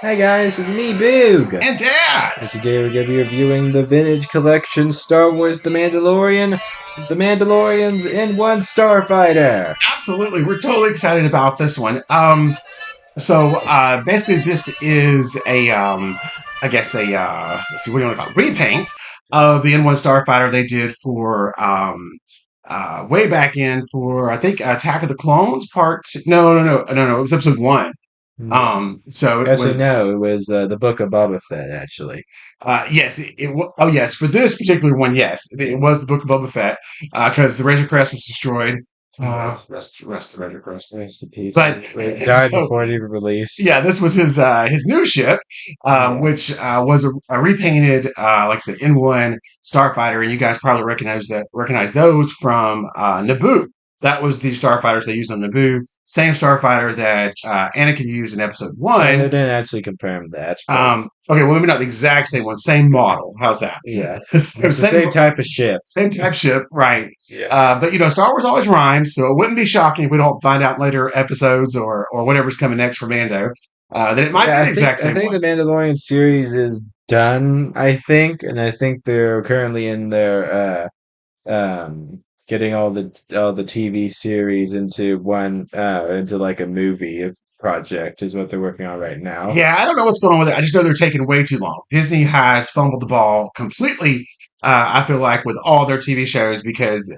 Hi guys, it's me, Boog. And Dad! And today we're going to be reviewing the Vintage Collection Star Wars The Mandalorian, The Mandalorians in One Starfighter. Absolutely, we're totally excited about this one. Basically, this is I guess let's see, what do you want to call it? Repaint of the N1 Starfighter they did for, way back in for, I think, Attack of the Clones part. No, it was episode one. Yeah. So it Actually, was, no, it was the Book of Boba Fett, actually. yes, oh yes, for this particular one, yes, it was the Book of Boba Fett, because the Razor Crest was destroyed. Yes. Rest the Razor Crest. Rest in peace. But It died so before it even released. yeah, this was his new ship, Yeah. which was a repainted, like I said, N1 Starfighter, and you guys probably recognize those from Naboo. That was the starfighters they used on Naboo. Same starfighter that Anakin used in Episode Well, they One. didn't actually confirm that, but Okay, well maybe not the exact same one, same model. How's that? yeah. So It's the same type of ship. same type ship, right? Yeah. But Star Wars always rhymes, so it wouldn't be shocking if we don't find out in later episodes or whatever's coming next for Mando that it might be Yeah, the exact I same think one. the Mandalorian series is done, I think, and I think they're currently in their getting all the TV series into one into like a movie project is what they're working on right now. Yeah, I don't know what's going on with it. I just know they're taking way too long. Disney has fumbled the ball completely. I feel like with all their TV shows because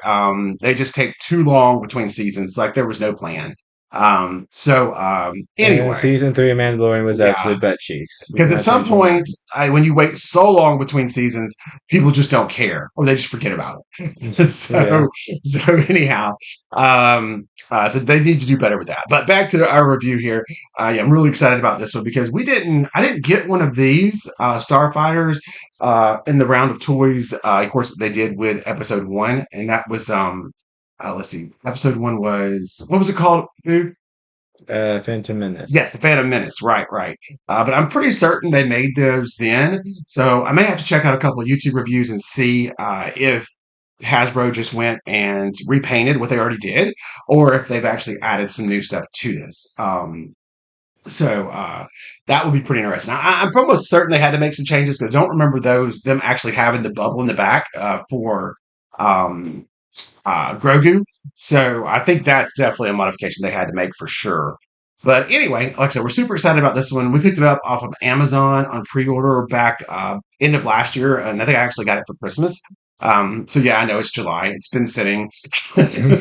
they just take too long between seasons. Like there was no plan. And Anyway, season three of Mandalorian was yeah. absolute butt cheeks. Because at Not some changing my point, mind. when you wait so long between seasons, people just don't care or they just forget about it. Yeah. So anyhow, so they need to do better with that. But back to our review here. Yeah, I'm really excited about this one because I didn't get one of these Starfighters in the round of toys. Of course, they did with Episode One, and that was let's see, Episode One was what was it called, dude? Phantom Yes, Menace. the Phantom Menace. Right, right. But I'm pretty certain they made those then. So I may have to check out a couple of YouTube reviews and see if Hasbro just went and repainted what they already did, or if they've actually added some new stuff to this. That would be pretty interesting. I'm almost certain they had to make some changes because I don't remember them actually having the bubble in the back for um, Grogu. So I think that's definitely a modification they had to make for sure. But anyway, like I said, we're super excited about this one. We picked it up off of Amazon on pre-order back end of last year, and I think I actually got it for Christmas. So yeah, I know it's July. It's been sitting,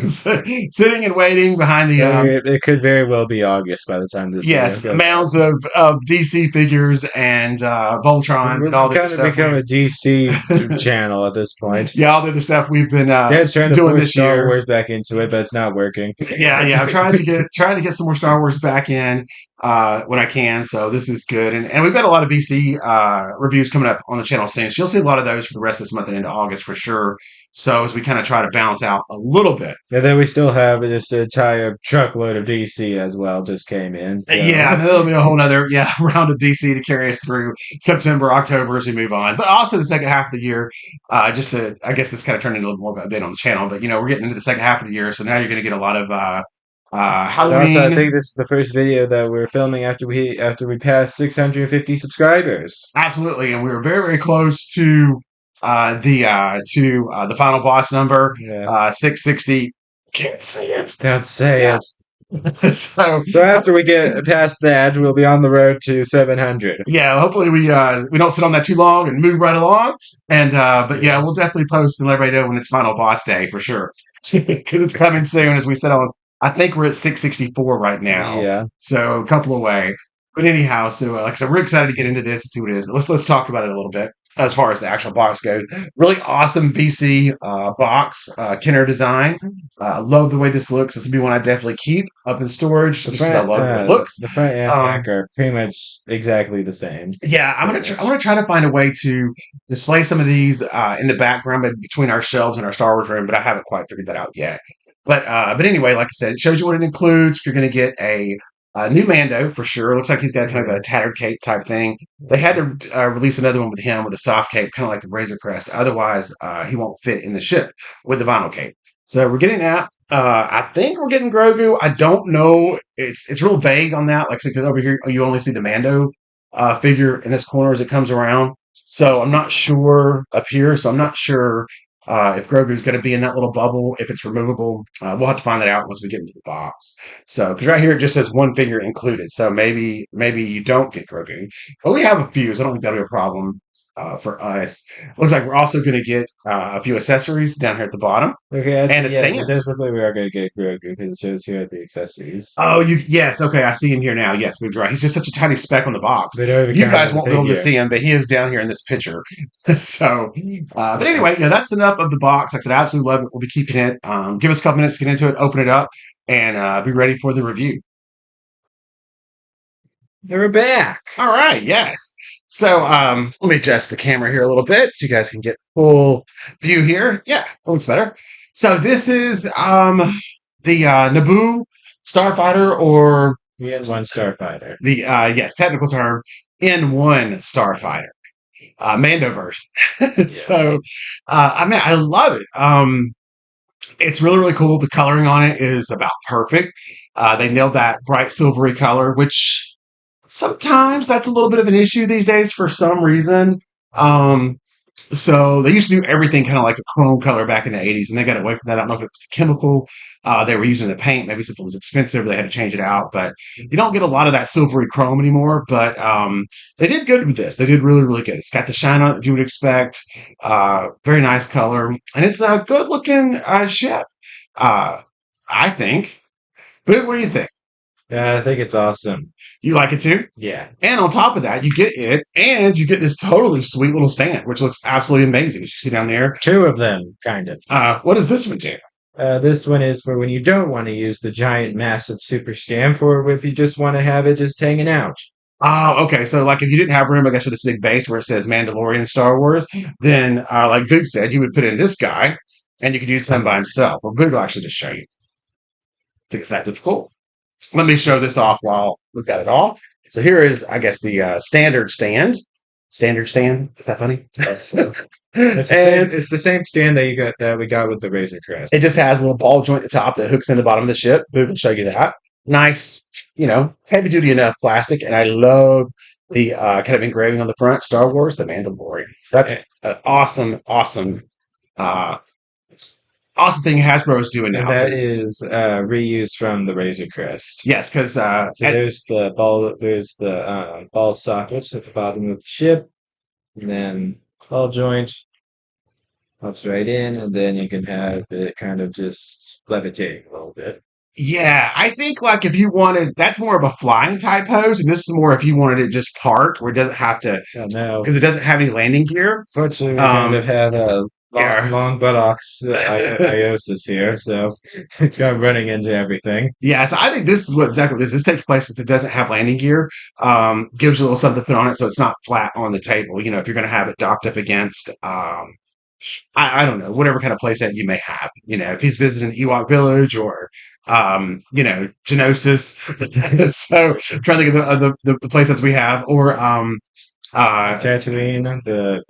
sitting and waiting behind the It could very well be August by the time this video yes, goes out. mounds of DC figures and Voltrons and all We've the other kind of stuff become a DC channel at this point. yeah, all the other stuff we've been Dad's trying to doing force this Star year. Wars back into it, but it's not working. Yeah. I'm trying to get some more Star Wars back in when I can. So this is good, and we've got a lot of VC reviews coming up on the channel soon. So you'll see a lot of those for the rest of this month and into August for sure. So as we kind of try to balance out a little bit. And then we still have just an entire truckload of DC as well just came in. So Yeah, there'll be a whole other round of DC to carry us through September, October as we move on. But also the second half of the year, just to I guess this kind of turned into a little more of a bit on the channel. But we're getting into the second half of the year, so now you're going to get a lot of and also I Halloween. think this is the first video that we're filming after we passed 650 subscribers. Absolutely, and we were very, very close to the final boss number, Yeah. 660. Can't say it. Don't say Yeah. it. So So after we get past that, we'll be on the road to 700. yeah, hopefully we don't sit on that too long and move right along. And but yeah, Yeah. we'll definitely post and let everybody know when it's final boss day for sure because it's coming soon. As we said on, I think we're at 664 right now, Yeah. so a couple away. But anyhow, so like I said, we're excited to get into this and see what it is. But let's talk about it a little bit as far as the actual box goes. Really awesome VC box, Kenner design. Love the way this looks. This would be one I definitely keep up in storage just because I love the way it looks. The front and Um, back are pretty much exactly the same. yeah, Pretty I'm much. gonna try to find a way to display some of these in the background between our shelves in our Star Wars room, but I haven't quite figured that out yet. But anyway, like I said, it shows you what it includes. You're gonna get a new Mando for sure. It looks like he's got kind of Yeah. a tattered cape type thing. They had to release another one with him with a soft cape, kind of like the Razor Crest. Otherwise, he won't fit in the ship with the vinyl cape. So we're getting that. I think we're getting Grogu. I don't know. It's real vague on that. Like I said, because over here you only see the Mando figure in this corner as it comes around. So I'm not sure up here. So I'm not sure if Grogu's going to be in that little bubble, if it's removable. We'll have to find that out once we get into the box. So, because right here it just says one figure included. So maybe you don't get Grogu. But we have a few, so I don't think that'll be a problem for us. Looks like we're also going to get a few accessories down here at the bottom Okay, and a actually, yes, it stand. does look like we are going to get Grogu because it shows here at the accessories. Oh, yes, okay, I see him here now. Yes, moved right. He's just such a tiny speck on the box. They don't even You count him guys as a won't be able to figure. see him, but he is down here in this picture. So, but anyway, yeah, that's enough of the box. Like I said, I absolutely love it. We'll be keeping it. Give us a couple minutes to get into it, open it up, and be ready for the review. We're back. All right, yes. So, let me adjust the camera here a little bit so you guys can get full view here. Yeah, that looks better. So this is the Naboo Starfighter, or We had one Starfighter. the yes, technical term, N1 Starfighter, Mando version. So, Yes. I mean, I love it. It's really, really cool. The coloring on it is about perfect. They nailed that bright silvery color, which sometimes that's a little bit of an issue these days for some reason. Um, so they used to do everything kind of like a chrome color back in the 80s, and they got away from that. I don't know if it was the chemical they were using the paint. Maybe something was expensive. They had to change it out. But you don't get a lot of that silvery chrome anymore. But they did good with this. They did really, really good. It's got the shine on it that you would expect. Very nice color. And it's a good looking ship, uh, I think. But what do you think? Yeah, I think it's awesome. You like it too? Yeah. And on top of that, you get it, and you get this totally sweet little stand, which looks absolutely amazing. As you see down there. Two of them, kind of. What does this one do? This one is for when you don't want to use the giant, massive super stamp, or if you just want to have it just hanging out. Oh, okay. So, like, if you didn't have room, I guess, for this big base where it says Mandalorian Star Wars, then, like Boog said, you would put in this guy, and you could use him by himself. Well, Boog will actually just show you. I think it's that difficult. Let me show this off while we've got it off. So here is, I guess, the standard stand. Standard stand. Is that funny? And It's the same stand that we got with the Razor Crest. it just has a little ball joint at the top that hooks in the bottom of the ship. Boog will show you that. Nice, heavy duty enough plastic. And I love the kind of engraving on the front, Star Wars, the Mandalorian. So that's an awesome, awesome, uh, awesome thing Hasbro is doing And now. that 'Cause is reused from the Razor Crest. yes, because So there's the ball sockets at the bottom of the ship, and then ball joint pops right in, and then you can have it kind of just levitate a little bit. yeah, I think like if you wanted, that's more of a flying type hose, and this is more if you wanted it just parked where it doesn't have to, Oh no. because it doesn't have any landing gear. Fortunately, we kind Um, of had a yeah. long buttocks iosis here, so it's got running into everything. Yeah, so I think this is exactly what this. This takes place since it doesn't have landing gear. Gives you a little something to put on it, so it's not flat on the table. If you're going to have it docked up against, I don't know, whatever kind of place that you may have. If he's visiting the Ewok village or, Genosis. So I'm trying to think of the place that we have, or Tatooine, the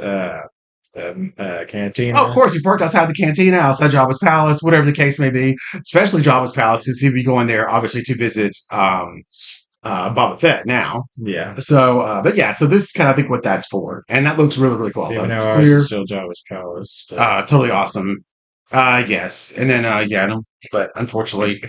oh, of cantina. course, he parked outside the cantina, outside Jabba's palace, whatever the case may be, especially Jabba's palace, because he'd be going there, obviously, to visit Boba Fett now. Yeah. So, but yeah, so this is kind of, I think, what that's for. And that looks really, really cool. I Even love it. though It's ours clear, is still Java's Palace. totally awesome. Yes. And then, yeah, no, but unfortunately,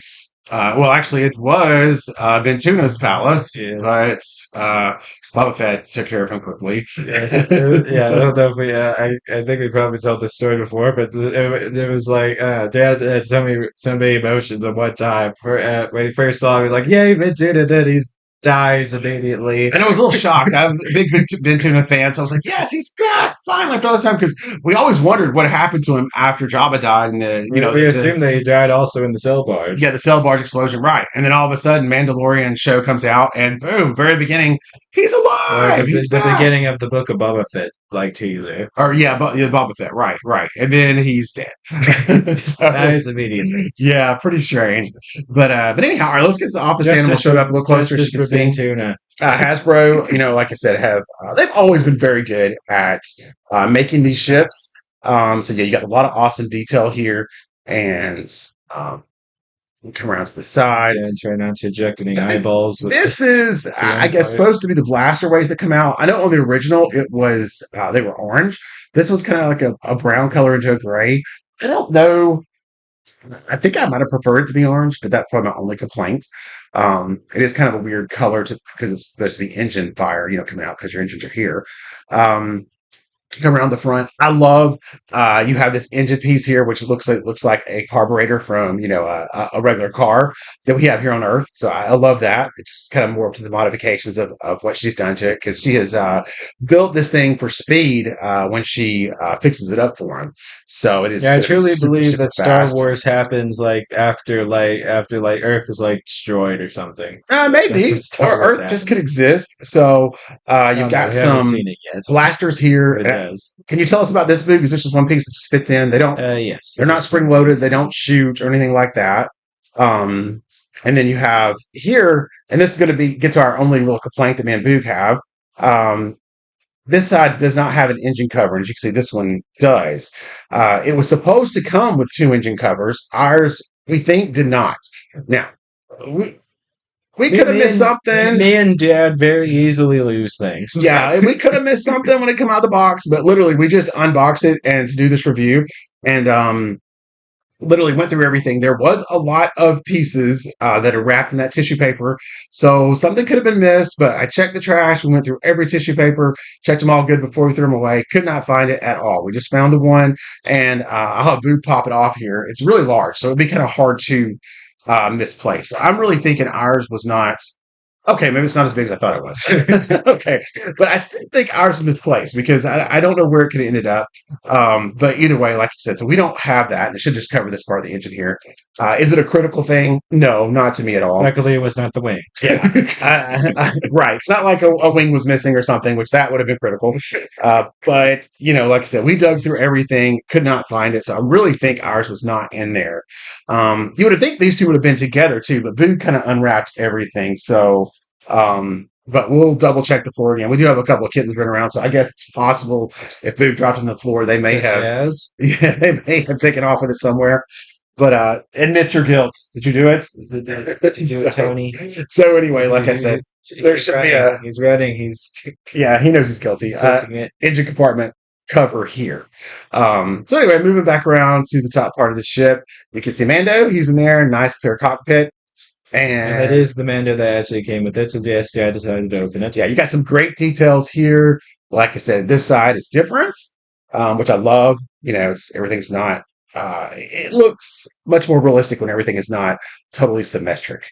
well, actually, it was Ventuna's palace, Yes. but Boba Fett took care of him quickly. Yes, yeah, I So, don't know if I think we probably told this story before, but it was like Dad had so many emotions at one time. When he first saw him, he was like, "Yay, Ventuna!" Then he dies immediately. and I was a little shocked. I'm a big Ventuna fan, so I was like, "Yes, he's back finally!" After all the time, because we always wondered what happened to him after Jabba died, and We assumed that he died also in the cell barge. yeah, the cell barge explosion, right? And then all of a sudden, Mandalorian show comes out, and boom, very beginning, he's alive, he's The back. beginning of the Book of Boba Fett, like teaser. Or yeah, Boba Fett, right, right, and then he's dead. So, Dies immediately. yeah, pretty strange. But anyhow, all right, let's get off this animal showed up a little closer so you can for being see. tuna. Hasbro, like I said, have they've always been very good at making these ships. So yeah, you got a lot of awesome detail here, and um, We'll come around to the side. Yeah, and try not to eject any eyeballs with This is, the I guess, Empire. supposed to be the blaster ways that come out. I know on the original it was they were orange. This one's kind of like a brown color into a gray. I don't know. I think I might have preferred it to be orange, but that's probably my only complaint. It is kind of a weird color to because it's supposed to be engine fire, coming out because your engines are here. Um, Come around the front. I love you have this engine piece here, which looks like a carburetor from a regular car that we have here on Earth. So I love that. It's just kind of more up to the modifications of what she's done to it because she has built this thing for speed when she fixes it up for him. So it is Yeah, I going to be truly super believe super that Star fast. Wars happens like after Earth is like destroyed or something. That's Maybe when Star or Wars Earth just could happens. exist. So I you've don't know. got We haven't some seen it yet, blasters here. but it does. Can you tell us about this boot? Because this is one piece that just fits in. Yes, They're not this spring one loaded. They does. don't shoot or anything like that. Um, and then you have here, and this is going to get to our only real complaint that me and Boog have. Um, this side does not have an engine cover, and as you can see, this one does. It was supposed to come with two engine covers. Ours, we think, did not. Now, we we Me, could have me missed and something. me and Dad very easily lose things. Yeah, we could have missed something when it come out of the box, but literally, we just unboxed it and to do this review, and literally went through everything. There was a lot of pieces that are wrapped in that tissue paper, so something could have been missed. But I checked the trash. We went through every tissue paper, checked them all good before we threw them away. Could not find it at all. We just found the one, and I'll have Boo pop it off here. It's really large, so it'd be kind of hard to misplace. So I'm really thinking ours was not. Okay, maybe it's not as big as I thought it was. Okay, but I still think ours was misplaced because I don't know where it could have ended up. But either way, like you said, so we don't have that, and it should just cover this part of the engine here. Is it a critical thing? No, not to me at all. Luckily, it was not the wings. Yeah, right. It's not like a wing was missing or something, which that would have been critical. But like I said, we dug through everything, could not find it. So I really think ours was not in there. You would have think these two would have been together too, but Boo kind of unwrapped everything. So, but we'll double check the floor again. We do have a couple of kittens running around, so I guess it's possible if Boo dropped on the floor, they may Such have, as yeah, they may have taken off with it somewhere. But admit your guilt. Did you do it? to do it, Tony. So anyway, like I said, there He's should be running. a He's running. yeah. He knows he's guilty. He's cooking it. Engine compartment cover here. So anyway, moving back around to the top part of the ship, you can see Mando. He's in there, nice clear cockpit, And that and is the Mando that actually came with it. So yes, I decided to open it. yeah, you got some great details here. Like I said, this side is different, which I love. Everything's not. It looks much more realistic when everything is not totally symmetric.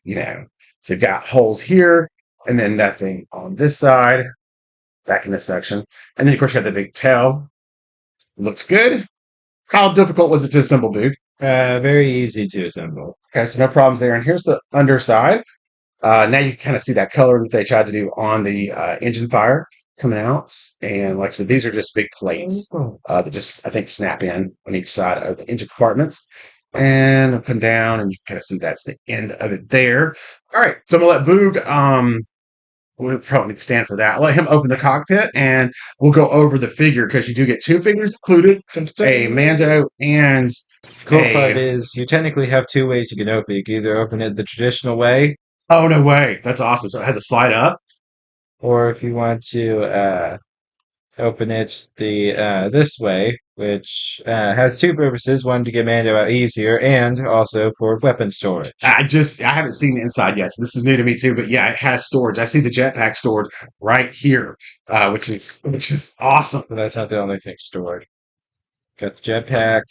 So you've got holes here, and then nothing on this side, back in this section, and then of course you have the big tail. Looks good. How difficult was it to assemble, dude? Very easy to assemble. Okay, so no problems there. And here's the underside. Now you can kind of see that color that they tried to do on the engine fire coming out. And like I said, these are just big plates that just, I think, snap in on each side of the engine compartments. And I'll come down and you can kind of see that's the end of it there. All right, so I'm going to let Boog, we'll probably need to stand for that. I'll let him open the cockpit and we'll go over the figure because you do get two figures included, a Mando and Cool part a. is you technically have two ways you can open it. You can either open it the traditional way, Oh, no way. That's awesome. So it has a slide up. or if you want to open it the this way, which has two purposes: one to get Mando out easier, and also for weapon storage. I haven't seen the inside yet, so this is new to me too. But yeah, it has storage. I see the jetpack stored right here, which is awesome. But that's not the only thing stored. Got the jetpack.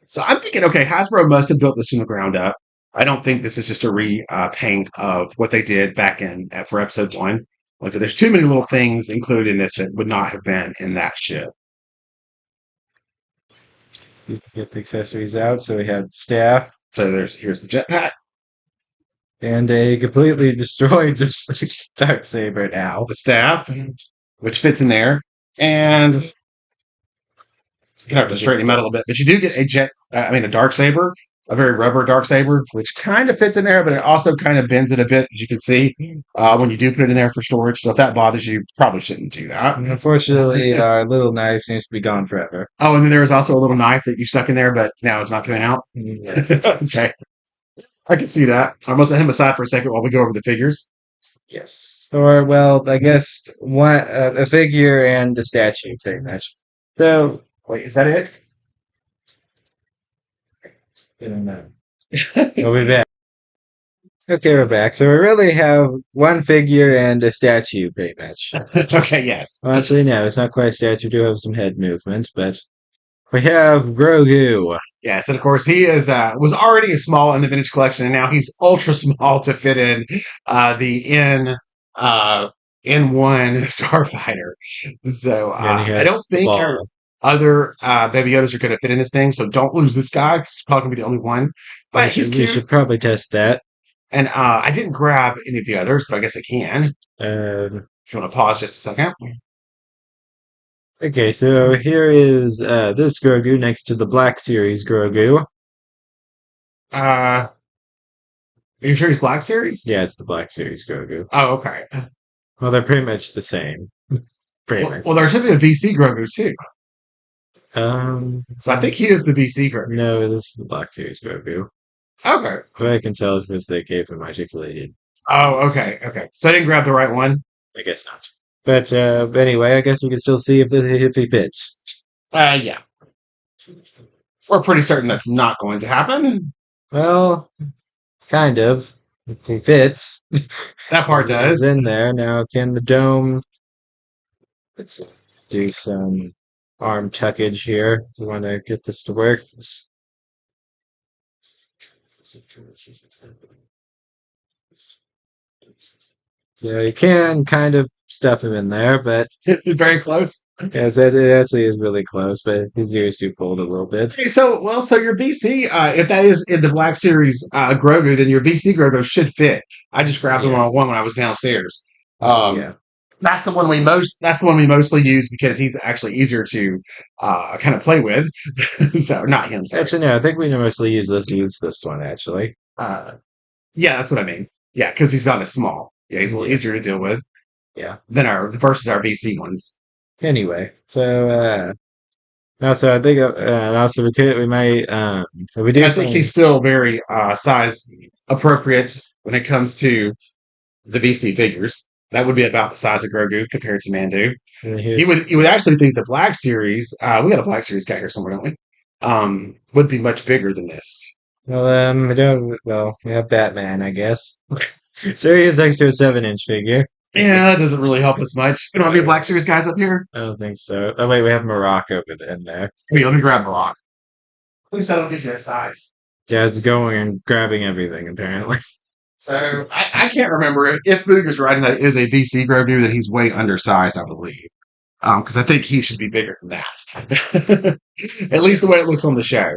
So I'm thinking, okay, Hasbro must have built this from the ground up. I don't think this is just a repaint of what they did back in for episode one. Like I said, there's too many little things included in this that would not have been in that ship. You can get the accessories out. So we had staff So here's the jetpack, and a completely destroyed just dark saber now. the staff, which fits in there, and gonna have to straighten him out a little bit, but you do get a dark saber a very rubber dark saber, which kind of fits in there, but it also kind of bends it a bit, as you can see when you do put it in there for storage. So if that bothers you, probably shouldn't do that. Unfortunately, our little knife seems to be gone forever. Oh, and then there was also a little knife that you stuck in there, but now it's not coming out. Yeah. Okay, I can see that. I must set him aside for a second while we go over the figures. Yes. Or, well, I guess one a figure and a statue, pretty much. So, Wait, is that it? I don't know. We'll be back. Okay, we're back. So we really have one figure and a statue, pretty much. Okay, yes. Well, actually, no, it's not quite a statue. We do have some head movement, but we have Grogu. Yes, and of course he is was already a small in the vintage collection, and now he's ultra small to fit in the uh, N1 Starfighter. So And he I don't has the think our ball. other Baby Yodas are going to fit in this thing. So don't lose this guy, 'cause he's probably going to be the only one. We But he's should we cute, should probably test that. and I didn't grab any of the others, but I guess I can. Um, If you want to pause just a second. okay, so here is this Grogu next to the Black Series Grogu. Are you sure he's Black Series? Yeah, it's the Black Series Grogu. Oh, okay. Well, they're pretty much the same. Pretty Well, much. well, there should be a VC Grogu too. Um, So I think he is the VC Grogu. no, this is the Black Series Grogu. Okay. What I can tell is because they gave him articulated. Oh, okay, okay. So I didn't grab the right one. I guess not. But anyway, I guess we can still see if he fits. Yeah. We're pretty certain that's not going to happen. Well, kind of. If he fits, That part he's does. in there now. Can the dome? Let's do some arm tuckage here. We want to get this to work. Yeah, you can kind of stuff him in there, but Very close. yes, it actually is really close. But his ears do fold a little bit. Okay, so your VC, if that is in the Black Series Grogu, then your VC Grogu should fit. I just grabbed the Yeah, wrong one when I was downstairs. yeah. That's the one we most. That's the one we mostly use because he's actually easier to kind of play with. So not him, sorry. Actually, no. I think we mostly use this one actually. Uh, yeah, that's what I mean. Yeah, because he's not as small. Yeah, he's a little Yeah, easier to deal with yeah. than our versus our VC ones. Anyway, so also I think also we might if we And do I think find he's still very size appropriate when it comes to the VC figures. That would be about the size of Grogu compared to Mandu. here's You would actually think the Black Series. We got a Black Series guy here somewhere, don't we? Would be much bigger than this. well we don't well we have Batman I guess. So he is next to a 7-inch figure. Yeah, that doesn't really help us much. We don't have any Black Series guys up here. I don't think so. Oh wait, we have Morocco in there. Hey, let me grab a rock. At least I don't get you a size. Yeah, it's going and grabbing everything apparently. So I can't remember if Boog is right and that it is a VC Grogu, that he's way undersized, I believe. Because I think he should be bigger than that. At least the way it looks on the show.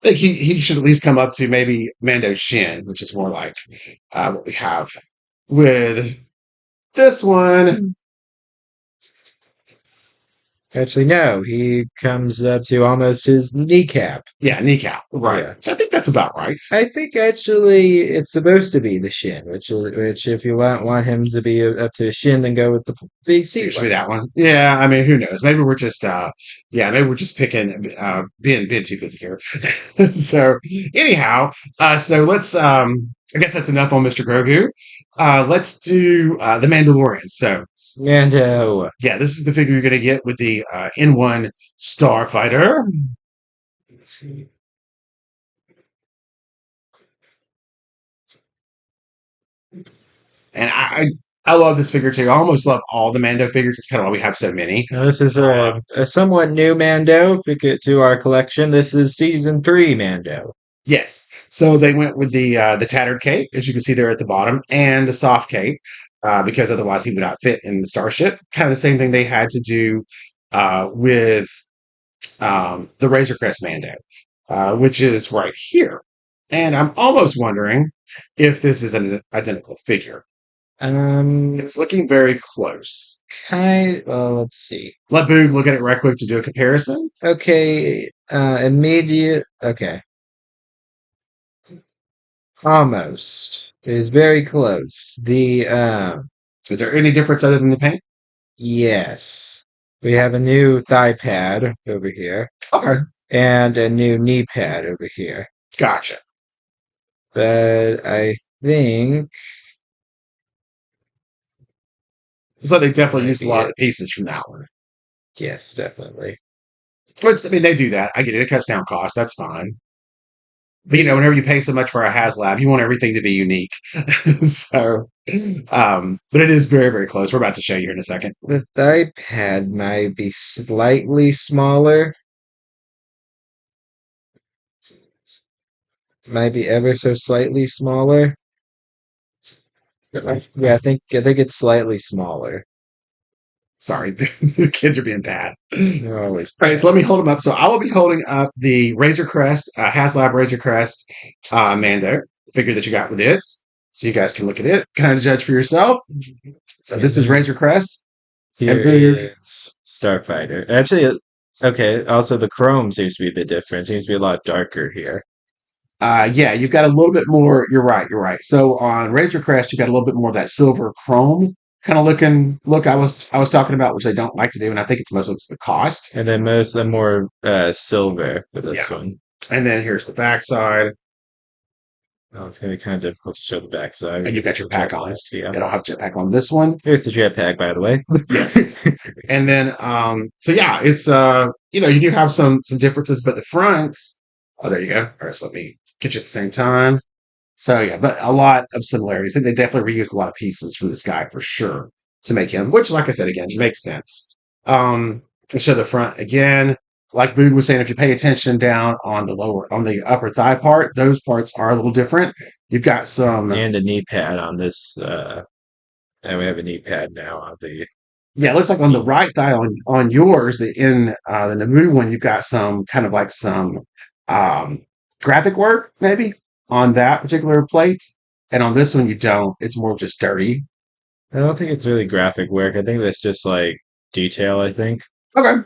I think he should at least come up to maybe Mando's shin, which is more like what we have with this one. Actually, no, he comes up to almost his kneecap. Yeah, kneecap. Right. Yeah. I think that's about right. I think actually it's supposed to be the shin, which if you want him to be up to his shin, then go with the VC It should one. be that one. Yeah, I mean, who knows? Maybe we're just, maybe we're just picking, being too good here. So, anyhow, so let's, I guess that's enough on Mr. Grogu. Let's do the Mandalorian. So, Mando. yeah, this is the figure you're going to get with the N1 Starfighter. Let's see. And I love this figure too. I almost love all the Mando figures. It's kind of why we have so many. Now, this is a somewhat new Mando to our collection. This is season 3 Mando. Yes. So they went with the tattered cape, as you can see there at the bottom, and the soft cape, because otherwise he would not fit in the starship. Kind of the same thing they had to do with the Razor Crest Mando, which is right here. And I'm almost wondering if this is an identical figure. It's looking very close. Well, let's see. Let Boog look at it right quick to do a comparison. Okay, immediate. Okay. Almost. It is very close. Is there any difference other than the paint? Yes. We have a new thigh pad over here Okay, and a new knee pad over here. gotcha. But I think So they that definitely might used a be lot of it. the pieces from that one. Yes, definitely. Which, I mean, they do that. I get it. It cuts down cost. That's fine. But whenever you pay so much for a HasLab, you want everything to be unique. So, but it is very, very close. We're about to show you here in a second. The thigh pad might be slightly smaller. Might be ever so slightly smaller. Yeah, I think it's slightly smaller. Sorry, the kids are being bad. They're always All right, so bad. let me hold them up. So I will be holding up the Razor Crest, HasLab Razor Crest Mando figure that you got with it. So you guys can look at it, kind of judge for yourself. So And this is then Razor Crest. And here Boog. is Starfighter. Actually, okay. Also, the chrome seems to be a bit different. Seems to be a lot darker here. Yeah, you've got a little bit more. You're right. You're right. So on Razor Crest, you got a little bit more of that silver chrome kind of looking look I was talking about, which they don't like to do, and I think it's mostly the cost. And then most of them more silver for Yeah. this one. And then here's the backside, Oh, it's gonna be kind of difficult to show the back and side. you've got your pack on. Yeah. I don't have jetpack on this one. Here's the jetpack, by the way. Yes. And then so yeah, it's you do have some differences, but the fronts, oh there you go. All right, so let me get you at the same time. So yeah, but a lot of similarities. I think they definitely reused a lot of pieces from this guy for sure to make him, which like I said again, makes sense. To show the front again, like Boog was saying, if you pay attention down on the upper thigh part, those parts are a little different. You've got some. And a knee pad on this. And we have a knee pad now on the. Yeah, it looks like on the right thigh on yours, the Nemu one, you've got some kind of like some um, graphic work maybe on that particular plate, and on this one you don't. It's more just dirty. I don't think it's really graphic work. I think that's just like detail. I think. Okay. Of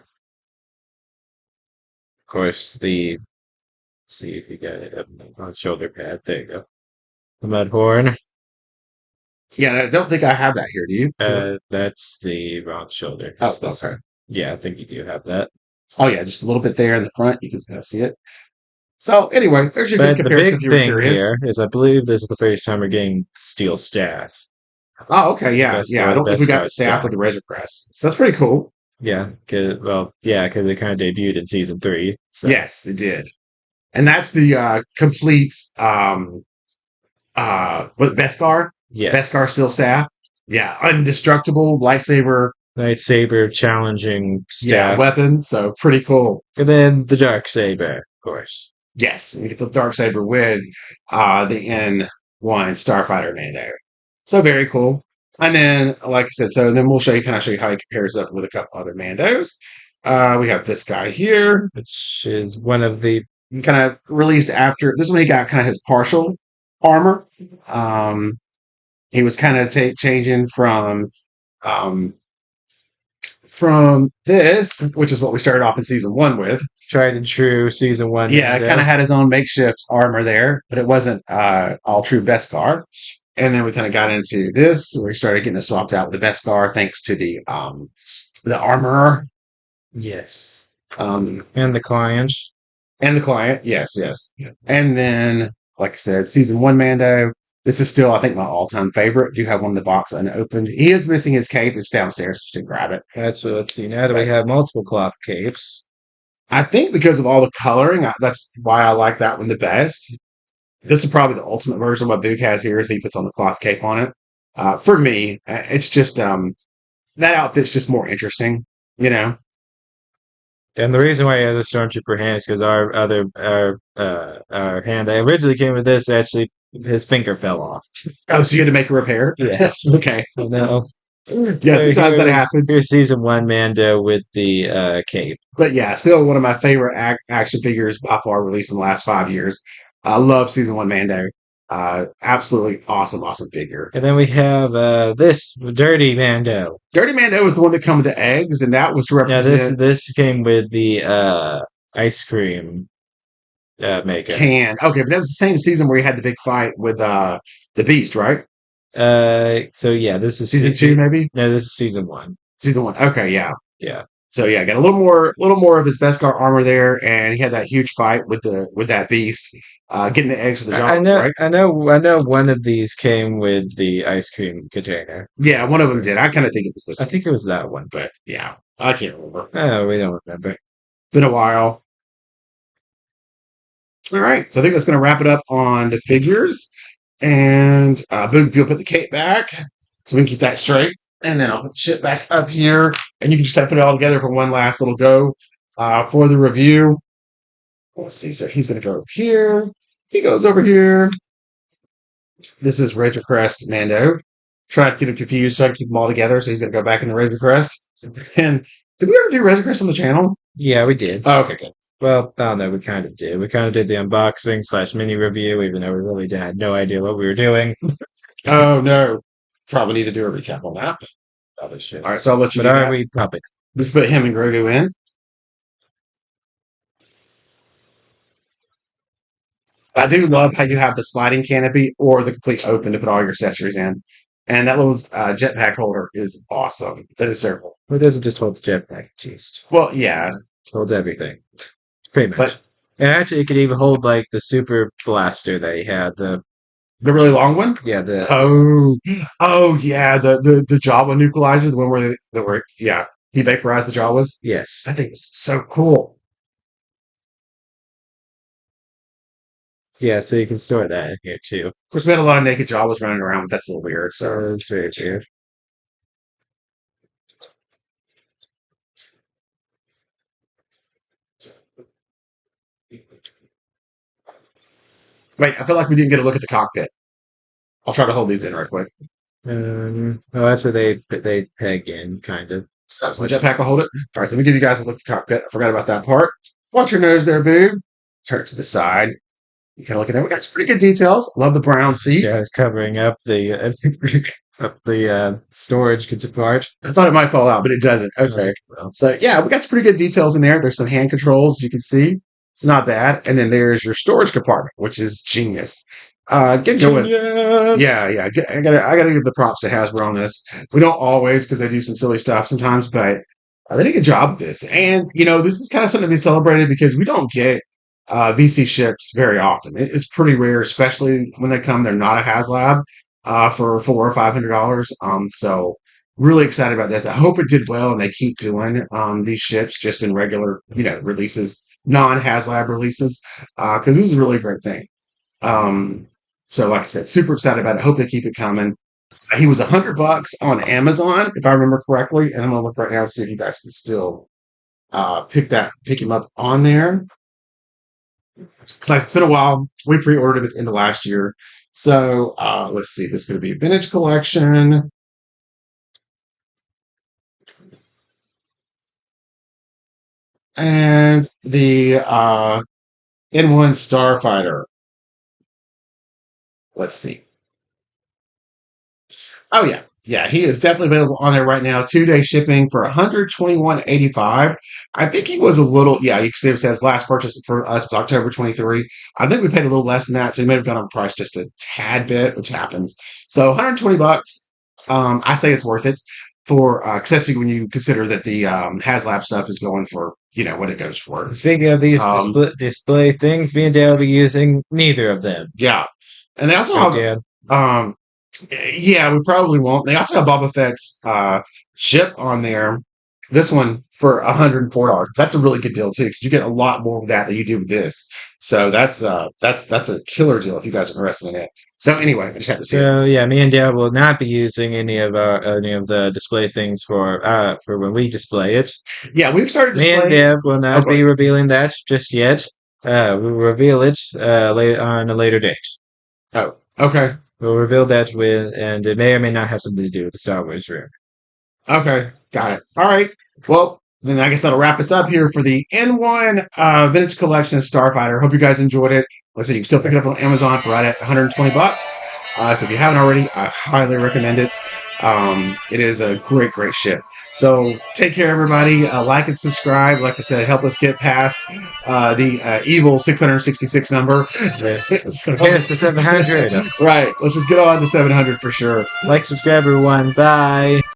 course, the. Let's see if you got it on shoulder pad. There you go. The mud horn. Yeah, and I don't think I have that here. Do you? That's the wrong shoulder. Oh, It's this okay. one. Yeah, I think you do have that. Oh yeah, just a little bit there in the front. You can kind of see it. So anyway, there's your good But the comparison big if you were thing curious. here is I believe this is the first time we're getting steel staff. Oh, okay, yeah, yeah. I don't think we got Beskar the staff staff. with the Razor Crest, so that's pretty cool. Yeah, because it kind of debuted in season 3. So Yes, it did, and that's the complete what Beskar? yes, Beskar steel staff. Yeah, indestructible lightsaber. lightsaber challenging Yeah, staff, weapon. So pretty cool. and then the dark saber, of course. Yes, and you get the dark saber with the N1 Starfighter Mando. So very cool. And then, like I said, so then we'll show you how he compares up with a couple other Mandos. We have this guy here, Which is one of the kind of released after this one. He got kind of his partial armor. Um, he was kind of changing um, from this, which is what we started off in season one with. tried and true season 1 Yeah, kind Mando. of had his own makeshift armor there, but it wasn't all true Beskar. And then we kind of got into this where we started getting it swapped out with the Beskar thanks to the armorer Yes, um, and the client. and the client. Yes, yes. And then, like I said, season one Mando. This is still, I think, my all-time favorite. Do have one in the box unopened. He is missing his cape. It's downstairs. Just didn't grab it. Let's see. Now that we But have multiple cloth capes, I think because of all the coloring, that's why I like that one the best. This is probably the ultimate version of what Boog has here. If he puts on the cloth cape on it, for me, it's just that outfit's just more interesting. You know. and the reason why I have the stormtrooper hand is because our hand that originally came with this actually his finger fell off. Oh, so you had to make a repair? Yes. Okay. No. Yeah, So sometimes that happens. here's season 1 Mando with the cape. But yeah, still one of my favorite action figures by far released in the last 5 years. I love season one Mando. Absolutely awesome, awesome figure. And then we have this dirty Mando. Dirty Mando was the one that come with the eggs, and that was to Now represent. this came with the ice cream. Mega. Can. Okay, but that was the same season where he had the big fight with the Beast, right? So yeah, this is Season two, maybe. no, this is season one. Season one. Okay, yeah. Yeah, So yeah, got a little more of his Beskar armor there, and he had that huge fight with that beast, getting the eggs for the I Jawas, know, right? I know. One of these came with the ice cream container. Yeah, one of them did. I kind of think it was I this one, think it was that one, but yeah, I can't remember. oh, we don't remember. Been a while. All right, so I think that's going to wrap it up on the figures, and Boog, if you'll put the cape back, so we can keep that straight, and then I'll put shit back up here, and you can just kind of put it all together for one last little go for the review. Let's see. So he's going to go over here. He goes over here. This is Razor Crest Mando. Trying to get him confused, so I can keep them all together. So he's going to go back in the Razor Crest. And did we ever do Razor Crest on the channel? Yeah, we did. Oh, okay, good. Well, I don't know. We kind of did. We kind of did the unboxing slash mini review, even though we really had no idea what we were doing. Oh no, probably need to do a recap on that. Other shit. All right, so I'll let you But do are that. we puppet? Let's put him and Grogu in. I do love how you have the sliding canopy or the complete open to put all your accessories in. And that little jetpack holder is awesome. That is so cool. It doesn't just hold the jetpack. Jeez, Well, yeah, it holds everything. Pretty much. but And actually, it could even hold like the super blaster that he had. the really long one. Yeah, the Oh, oh yeah, the Java nucleazer, the one where yeah, he vaporized the Jawas. yes. That thing was so cool. Yeah, so you can store that in here too. Of course, we had a lot of naked Jawas running around, but that's a little weird. So So that's very weird. wait, I feel like we didn't get a look at the cockpit. I'll try to hold these in right quick. Well, that's where they peg in, kind of. So the jetpack will hold it. All right, so let me give you guys a look at the cockpit. I forgot about that part. Watch your nose there, boo. Turn it to the side. You kind of look at that. We got some pretty good details. Love the brown seat. Yeah, it's covering up the up the storage part. I thought it might fall out, but it doesn't. Okay. Well, So yeah, we got some pretty good details in there. There's some hand controls, as you can see. It's not bad. And then there's your storage compartment, which is genius. Get going. genius. Yeah. I gotta give the props to Hasbro on this. We don't always because they do some silly stuff sometimes, but they did a good job of this. And this is kind of something to be celebrated because we don't get VC ships very often. It's pretty rare, especially when they come. They're not a HasLab for $400 or $500. So really excited about this. I hope it did well and they keep doing these ships just in regular, releases, non-HasLab releases, because this is a really great thing. So like I said, super excited about it. Hope they keep it coming. He was $100 on Amazon, if I remember correctly, and I'm gonna look right now and see if you guys can still pick him up on there. It's been a while. We pre-ordered it in the last year. So let's see. This is going to be a vintage collection. And the N1 Starfighter. Let's see. Oh yeah. Yeah, he is definitely available on there right now. 2-day shipping for $121.85. I think he was a little, yeah, you can see it says last purchase for us was October 23. I think we paid a little less than that, so he may have gone up price just a tad bit, which happens. So $120. I say it's worth it for especially when you consider that the HasLab stuff is going for, what it goes for. Speaking of these display things, me and Dale will be using neither of them. Yeah. And they also Right, have Dan? yeah, we probably won't. They also have Boba Fett's ship on there. This one for $104. That's a really good deal too, because you get a lot more of that than you do with this. So that's a killer deal if you guys are interested in it. So anyway, I just have to see it. So yeah, me and Dale will not be using any of the display things for when we display it. Yeah, we've started Me and displaying. Deb will not Okay. be revealing that just yet. We'll reveal it on a later date. Oh, okay. We'll reveal that and it may or may not have something to do with the Star Wars room. Okay. Got it. All right. Well, then I guess that'll wrap us up here for the N1 Vintage Collection Starfighter. Hope you guys enjoyed it. Like I said, you can still pick it up on Amazon for right at 120 bucks. So if you haven't already, I highly recommend it. It is a great, great ship. So take care, everybody. Like and subscribe. Like I said, help us get past the evil 666 number. Yes. So, Get us to 700. right. Let's just get on to 700 for sure. Like, subscribe, everyone. Bye.